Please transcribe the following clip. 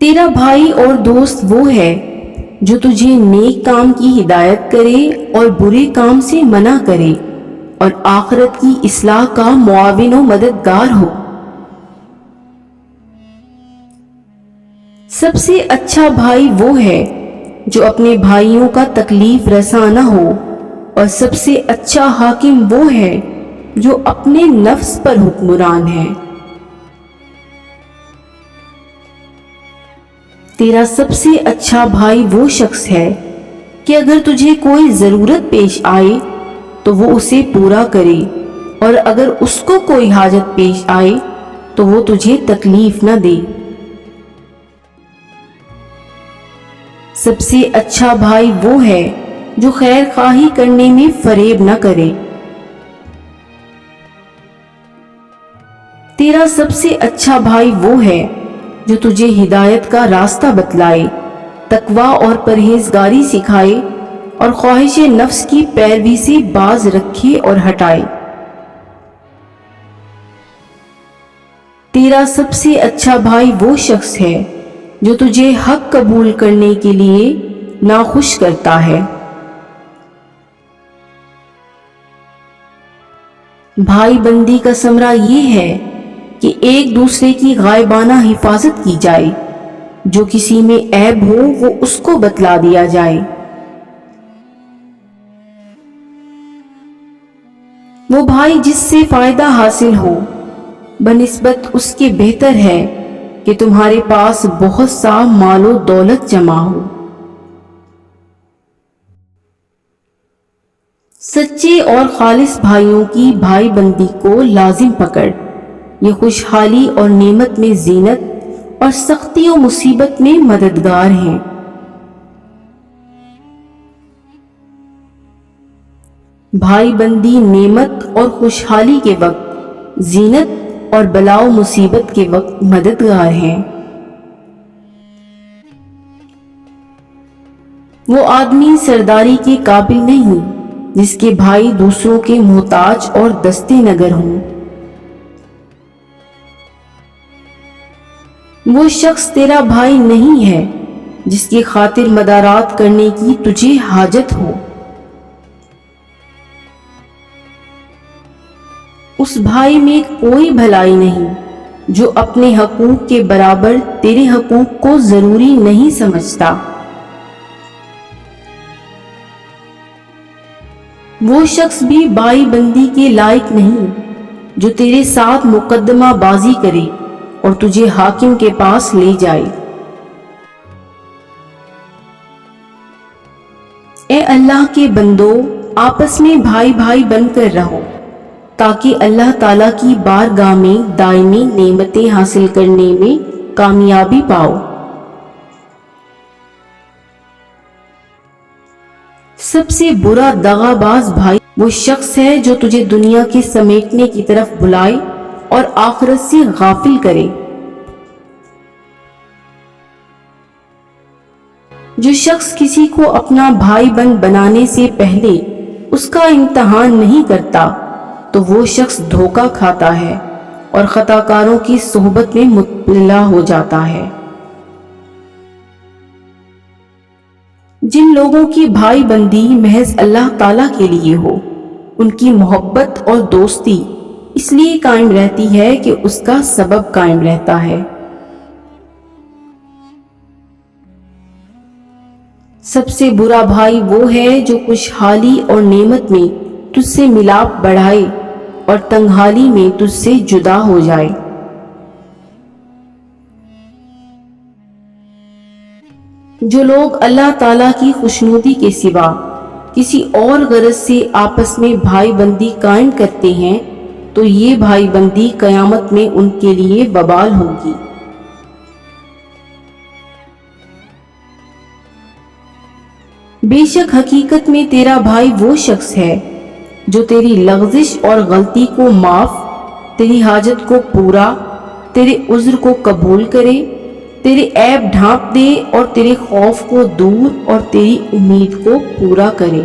تیرا بھائی اور دوست وہ ہے جو تجھے نیک کام کی ہدایت کرے اور برے کام سے منع کرے اور آخرت کی اصلاح کا معاون و مددگار ہو۔ سب سے اچھا بھائی وہ ہے جو اپنے بھائیوں کا تکلیف رساں نہ ہو، اور سب سے اچھا حاکم وہ ہے جو اپنے نفس پر حکمران ہے۔ تیرا سب سے اچھا بھائی وہ شخص ہے کہ اگر تجھے کوئی ضرورت پیش آئے تو وہ اسے پورا کرے، اور اگر اس کو کوئی حاجت پیش آئے تو وہ تجھے تکلیف نہ دے۔ سب سے اچھا بھائی وہ ہے جو خیر خواہی کرنے میں فریب نہ کرے۔ تیرا سب سے اچھا بھائی وہ ہے جو تجھے ہدایت کا راستہ بتلائے، تقوی اور پرہیزگاری سکھائے اور خواہش نفس کی پیروی سے باز رکھے اور ہٹائے۔ تیرا سب سے اچھا بھائی وہ شخص ہے جو تجھے حق قبول کرنے کے لیے ناخوش کرتا ہے۔ بھائی بندی کا ثمرہ یہ ہے کہ ایک دوسرے کی غائبانہ حفاظت کی جائے، جو کسی میں عیب ہو وہ اس کو بتلا دیا جائے۔ وہ بھائی جس سے فائدہ حاصل ہو بنسبت اس کے بہتر ہے کہ تمہارے پاس بہت سا مال و دولت جمع ہو۔ سچے اور خالص بھائیوں کی بھائی بندی کو لازم پکڑ، یہ خوشحالی اور نعمت میں زینت اور سختی و مصیبت میں مددگار ہیں۔ بھائی بندی نعمت اور خوشحالی کے وقت، زینت اور بلا و مصیبت کے وقت مددگار ہیں۔ وہ آدمی سرداری کے قابل نہیں جس کے بھائی دوسروں کے محتاج اور دستے نگر ہوں۔ وہ شخص تیرا بھائی نہیں ہے جس کی خاطر مدارات کرنے کی تجھے حاجت ہو۔ اس بھائی میں کوئی بھلائی نہیں جو اپنے حقوق کے برابر تیرے حقوق کو ضروری نہیں سمجھتا۔ وہ شخص بھی بھائی بندی کے لائق نہیں جو تیرے ساتھ مقدمہ بازی کرے اور تجھے حاکم کے پاس لے جائے۔ اے اللہ کے بندو، آپس میں بھائی بھائی بن کر رہو تاکہ اللہ تعالیٰ کی بارگاہ میں دائمی نعمتیں حاصل کرنے میں کامیابی پاؤ۔ سب سے برا دغا باز بھائی وہ شخص ہے جو تجھے دنیا کے سمیٹنے کی طرف بلائے اور آخرت سے غافل کرے۔ جو شخص کسی کو اپنا بھائی بند بنانے سے پہلے اس کا امتحان نہیں کرتا تو وہ شخص دھوکہ کھاتا ہے اور خطا کاروں کی صحبت میں مبتلا ہو جاتا ہے۔ جن لوگوں کی بھائی بندی محض اللہ تعالیٰ کے لیے ہو، ان کی محبت اور دوستی اس لیے قائم رہتی ہے کہ اس کا سبب قائم رہتا ہے۔ سب سے برا بھائی وہ ہے جو خوشحالی اور نعمت میں تجھ سے ملاپ بڑھائے اور تنگحالی میں تجھ سے جدا ہو جائے۔ جو لوگ اللہ تعالیٰ کی خوشنودی کے سوا کسی اور غرض سے آپس میں بھائی بندی قائم کرتے ہیں تو یہ بھائی بندی قیامت میں ان کے لیے وبال ہوگی۔ بے شک حقیقت میں تیرا بھائی وہ شخص ہے جو تیری لغزش اور غلطی کو معاف، تیری حاجت کو پورا، تیرے عذر کو قبول کرے، تیرے عیب ڈھانپ دے اور تیرے خوف کو دور اور تیری امید کو پورا کرے۔